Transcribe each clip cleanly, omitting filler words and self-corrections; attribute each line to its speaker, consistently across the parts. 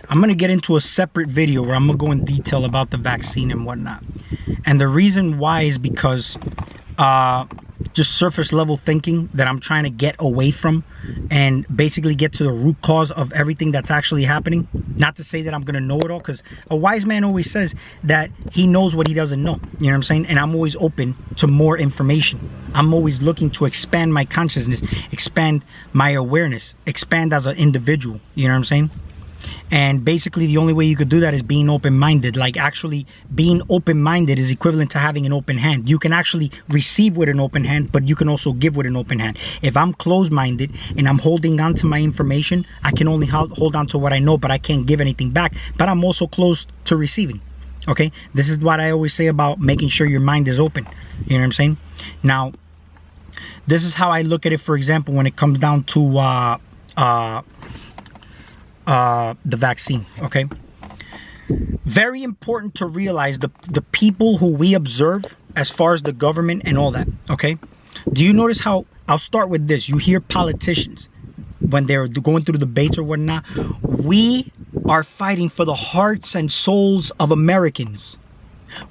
Speaker 1: I'm going to get into a separate video where I'm going to go in detail about the vaccine and whatnot. And the reason why is because just surface level thinking that I'm trying to get away from and basically get to the root cause of everything that's actually happening. Not to say that I'm going to know it all, because a wise man always says that he knows what he doesn't know. You know what I'm saying? And I'm always open to more information. I'm always looking to expand my consciousness, expand my awareness, expand as an individual. You know what I'm saying? And basically the only way you could do that is being open-minded. Like, actually being open-minded is equivalent to having an open hand. You can actually receive with an open hand, but you can also give with an open hand. If I'm closed-minded and I'm holding on to my information, I can only hold on to what I know, but I can't give anything back. But I'm also closed to receiving. Okay? This is what I always say about making sure your mind is open. You know what I'm saying? Now, this is how I look at it, for example, when it comes down to the vaccine. Okay, very important to realize the people who we observe as far as the government and all that. Okay, do you notice how, I'll start with this, you hear politicians when they're going through debates or whatnot, we are fighting for the hearts and souls of Americans.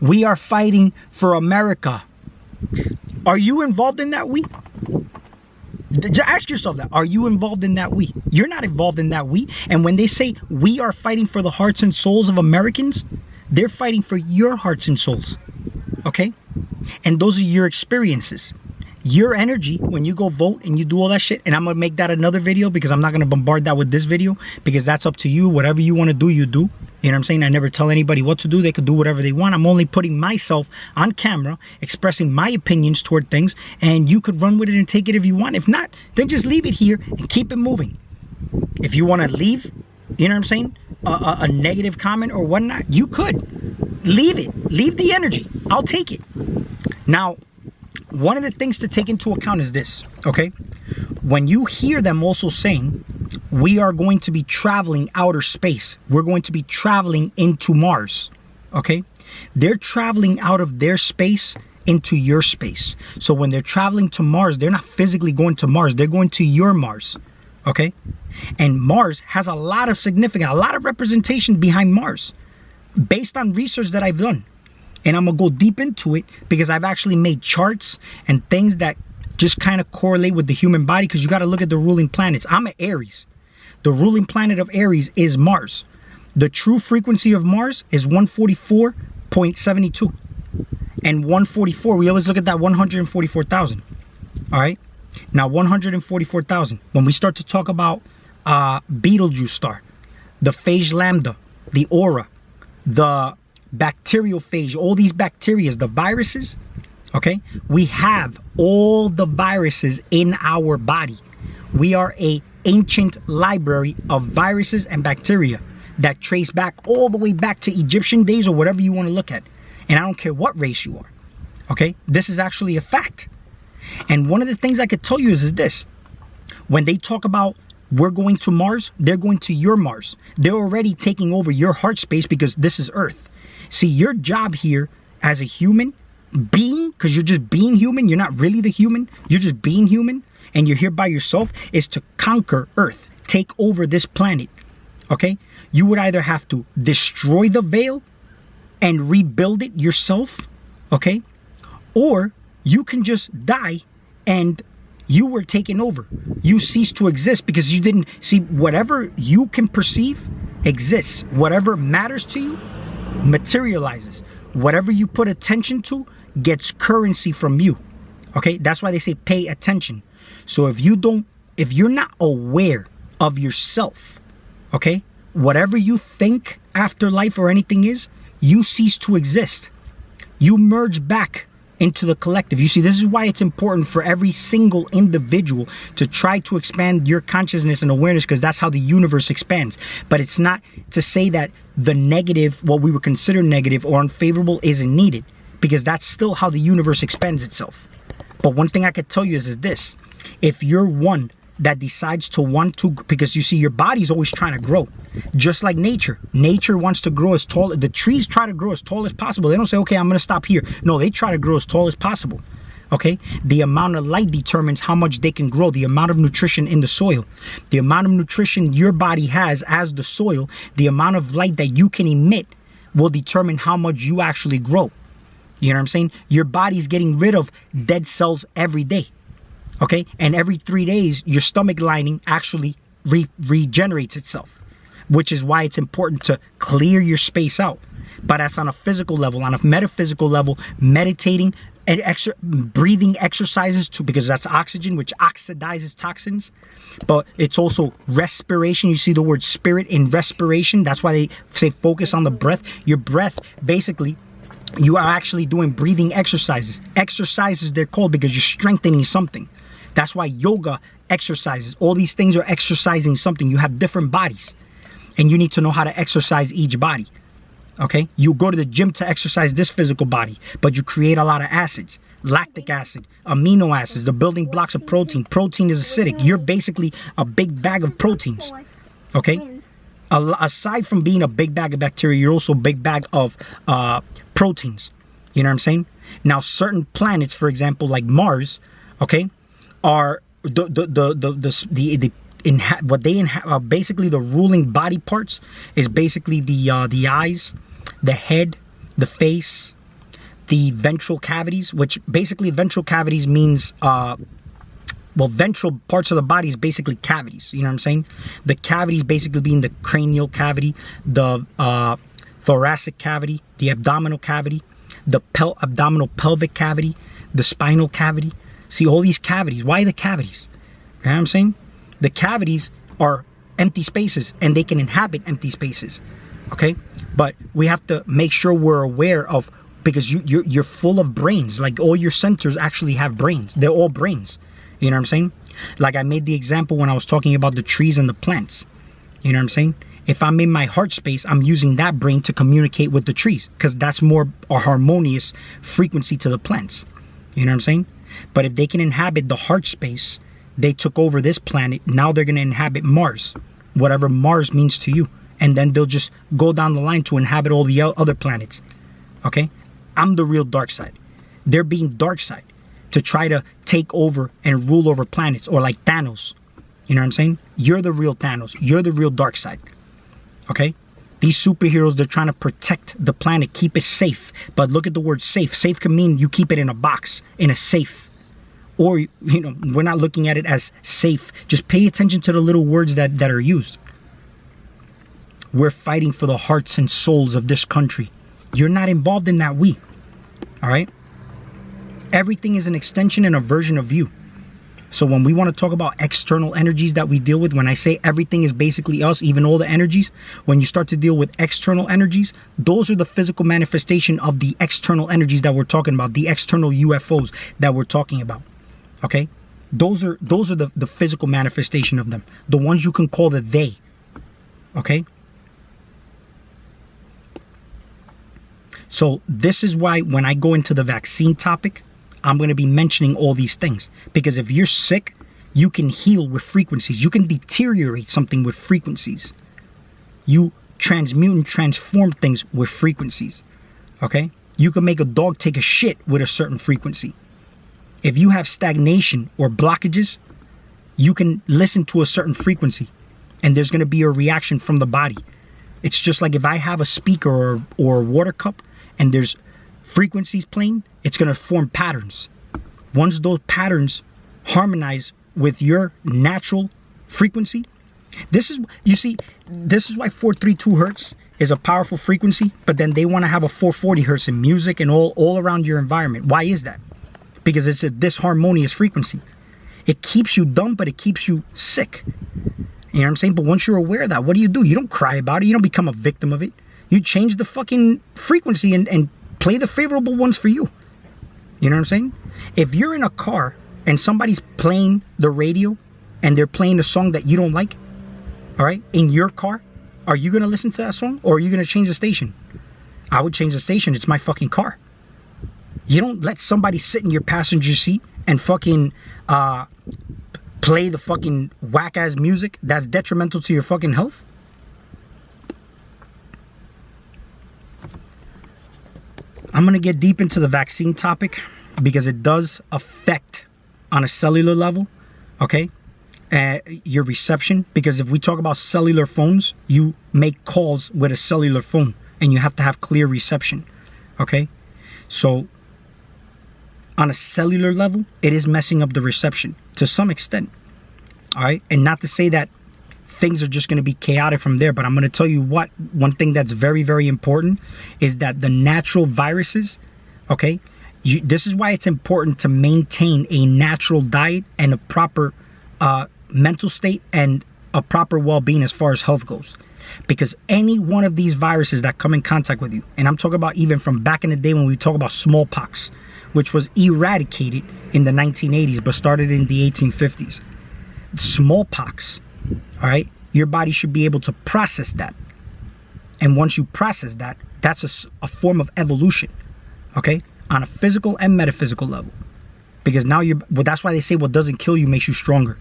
Speaker 1: We are fighting for America. Are you involved in that we? Just ask yourself that. Are you involved in that we? You're not involved in that we. And when they say we are fighting for the hearts and souls of Americans, they're fighting for your hearts and souls. Okay? And those are your experiences. Your energy, when you go vote and you do all that shit, and I'm going to make that another video because I'm not going to bombard that with this video, because that's up to you. Whatever you want to do, you do. You know what I'm saying? I never tell anybody what to do. They could do whatever they want. I'm only putting myself on camera, expressing my opinions toward things, and you could run with it and take it if you want. If not, then just leave it here and keep it moving. If you want to leave, you know what I'm saying, a negative comment or whatnot, you could. Leave it. Leave the energy. I'll take it. Now, one of the things to take into account is this, okay? When you hear them also saying, we are going to be traveling outer space, we're going to be traveling into Mars, okay? They're traveling out of their space into your space. So when they're traveling to Mars, they're not physically going to Mars, they're going to your Mars, okay? And Mars has a lot of significance, a lot of representation behind Mars, based on research that I've done. And I'm going to go deep into it because I've actually made charts and things that just kind of correlate with the human body, because you got to look at the ruling planets. I'm an Aries. The ruling planet of Aries is Mars. The true frequency of Mars is 144.72. And 144, we always look at that 144,000. All right? Now, 144,000. When we start to talk about Betelgeuse star, the phage lambda, the aura, the bacterial phage, all these bacteria, the viruses, okay? We have all the viruses in our body. We are a ancient library of viruses and bacteria that trace back all the way back to Egyptian days or whatever you want to look at. And I don't care what race you are, okay? This is actually a fact. And one of the things I could tell you is this. When they talk about we're going to Mars, they're going to your Mars. They're already taking over your heart space because this is Earth. See, your job here as a human being, because you're just being human, you're not really the human, you're just being human, and you're here by yourself, is to conquer Earth, take over this planet, okay? You would either have to destroy the veil and rebuild it yourself, okay? Or you can just die and you were taken over. You cease to exist because you didn't see whatever you can perceive exists. Whatever matters to you materializes. Whatever you put attention to gets currency from you. Okay, that's why they say pay attention. So if you're not aware of yourself, okay, whatever you think after life or anything is, you cease to exist. You merge back into the collective. You see, this is why it's important for every single individual to try to expand your consciousness and awareness, because that's how the universe expands. But it's not to say that the negative, what we would consider negative or unfavorable, isn't needed, because that's still how the universe expands itself. But one thing I could tell you is this. If you're one that decides to want to, because you see, your body's always trying to grow, just like nature. Nature wants to grow as tall. The trees try to grow as tall as possible. They don't say, okay, I'm going to stop here. No, they try to grow as tall as possible. Okay, the amount of light determines how much they can grow, the amount of nutrition in the soil. The amount of nutrition your body has as the soil, the amount of light that you can emit will determine how much you actually grow. You know what I'm saying? Your body's getting rid of dead cells every day. Okay, and every 3 days, your stomach lining actually regenerates itself, which is why it's important to clear your space out. But that's on a physical level. On a metaphysical level, meditating and breathing exercises too, because that's oxygen, which oxidizes toxins. But it's also respiration. You see the word spirit in respiration. That's why they say focus on the breath. Your breath, basically, you are actually doing breathing exercises. Exercises, they're called, because you're strengthening something. That's why yoga exercises. All these things are exercising something. You have different bodies, and you need to know how to exercise each body. Okay, you go to the gym to exercise this physical body, but you create a lot of acids, lactic acid, amino acids, the building blocks of protein. Protein is acidic. You're basically a big bag of proteins. Okay, aside from being a big bag of bacteria, you're also a big bag of proteins. You know what I'm saying? Now, certain planets, for example, like Mars, okay, are basically the ruling body parts is basically the eyes, the head, the face, the ventral cavities, which basically ventral cavities means ventral parts of the body is basically cavities. You know what I'm saying? The cavities basically being the cranial cavity, the thoracic cavity, the abdominal cavity, the abdominal pelvic cavity, the spinal cavity. See, all these cavities. Why the cavities? You know what I'm saying? The cavities are empty spaces, and they can inhabit empty spaces. Okay? But we have to make sure we're aware of, because you're full of brains. Like, all your centers actually have brains. They're all brains. You know what I'm saying? Like, I made the example when I was talking about the trees and the plants. You know what I'm saying? If I'm in my heart space, I'm using that brain to communicate with the trees, because that's more a harmonious frequency to the plants. You know what I'm saying? But if they can inhabit the heart space, they took over this planet. Now they're going to inhabit Mars, whatever Mars means to you. And then they'll just go down the line to inhabit all the other planets. Okay? I'm the real dark side. They're being dark side to try to take over and rule over planets, or like Thanos. You know what I'm saying? You're the real Thanos. You're the real dark side. Okay? These superheroes, they're trying to protect the planet, keep it safe. But look at the word safe. Safe can mean you keep it in a box, in a safe. Or, you know, we're not looking at it as safe. Just pay attention to the little words that are used. We're fighting for the hearts and souls of this country. You're not involved in that we. All right? Everything is an extension and a version of you. So when we want to talk about external energies that we deal with, when I say everything is basically us, even all the energies, when you start to deal with external energies, those are the physical manifestation of the external energies that we're talking about, the external UFOs that we're talking about. Okay? Those are the physical manifestation of them. The ones you can call the they. Okay? So this is why when I go into the vaccine topic, I'm going to be mentioning all these things. Because if you're sick, you can heal with frequencies. You can deteriorate something with frequencies. You transmute and transform things with frequencies. Okay? You can make a dog take a shit with a certain frequency. If you have stagnation or blockages, you can listen to a certain frequency, and there's going to be a reaction from the body. It's just like if I have a speaker or a water cup and there's frequencies playing, it's going to form patterns. Once those patterns harmonize with your natural frequency, this is why 432 hertz is a powerful frequency, but then they want to have a 440 hertz in music and all around your environment. Why is that? Because it's a disharmonious frequency. It keeps you dumb, but it keeps you sick. You know what I'm saying? But once you're aware of that, what do? You don't cry about it. You don't become a victim of it. You change the fucking frequency and play the favorable ones for you. You know what I'm saying? If you're in a car and somebody's playing the radio and they're playing a song that you don't like, all right, in your car, are you going to listen to that song, or are you going to change the station? I would change the station. It's my fucking car. You don't let somebody sit in your passenger seat and fucking play the fucking whack-ass music that's detrimental to your fucking health. I'm going to get deep into the vaccine topic because it does affect on a cellular level, okay, your reception. Because if we talk about cellular phones, you make calls with a cellular phone and you have to have clear reception, okay? So on a cellular level, it is messing up the reception to some extent, all right? And not to say that things are just going to be chaotic from there, but I'm going to tell you what, one thing that's very, very important is that the natural viruses, okay, this is why it's important to maintain a natural diet and a proper mental state and a proper well-being as far as health goes. Because any one of these viruses that come in contact with you, and I'm talking about even from back in the day when we talk about smallpox, which was eradicated in the 1980s but started in the 1850s. Smallpox, all right, your body should be able to process that. And once you process that, that's a form of evolution, okay, on a physical and metaphysical level. Because now that's why they say what doesn't kill you makes you stronger.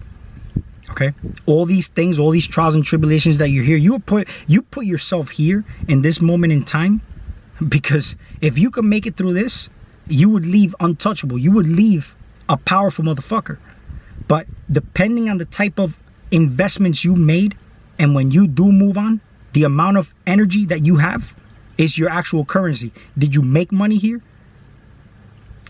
Speaker 1: Okay, all these things, all these trials and tribulations that you're here, you put yourself here in this moment in time, because if you could make it through this, you would leave untouchable. You would leave a powerful motherfucker. But depending on the type of investments you made, and when you do move on, the amount of energy that you have is your actual currency. Did you make money here?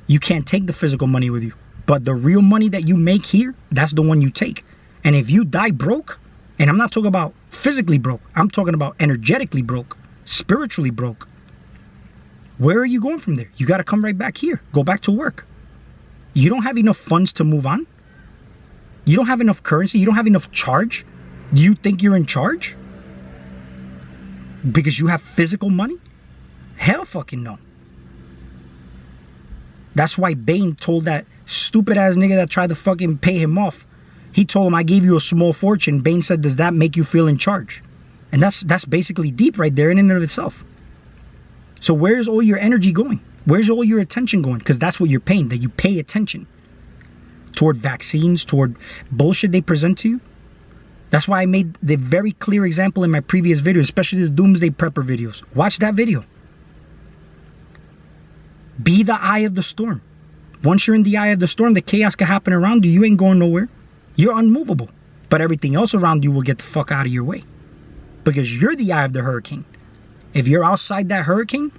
Speaker 1: You can't take the physical money with you. But the real money that you make here, that's the one you take. And if you die broke, and I'm not talking about physically broke, I'm talking about energetically broke, spiritually broke, where are you going from there? You got to come right back here. Go back to work. You don't have enough funds to move on. You don't have enough currency. You don't have enough charge. Do you think you're in charge? Because you have physical money? Hell fucking no. That's why Bane told that stupid ass nigga that tried to fucking pay him off. He told him, I gave you a small fortune. Bane said, does that make you feel in charge? And that's basically deep right there in and of itself. So where's all your energy going? Where's all your attention going? Because that's what you're paying, that you pay attention toward vaccines, toward bullshit they present to you. That's why I made the very clear example in my previous video, especially the Doomsday Prepper videos. Watch that video. Be the eye of the storm. Once you're in the eye of the storm, the chaos can happen around you. You ain't going nowhere. You're unmovable. But everything else around you will get the fuck out of your way. Because you're the eye of the hurricane. If you're outside that hurricane,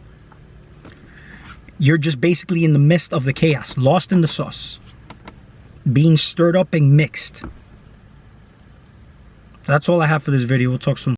Speaker 1: you're just basically in the midst of the chaos, lost in the sauce, being stirred up and mixed. That's all I have for this video. We'll talk soon.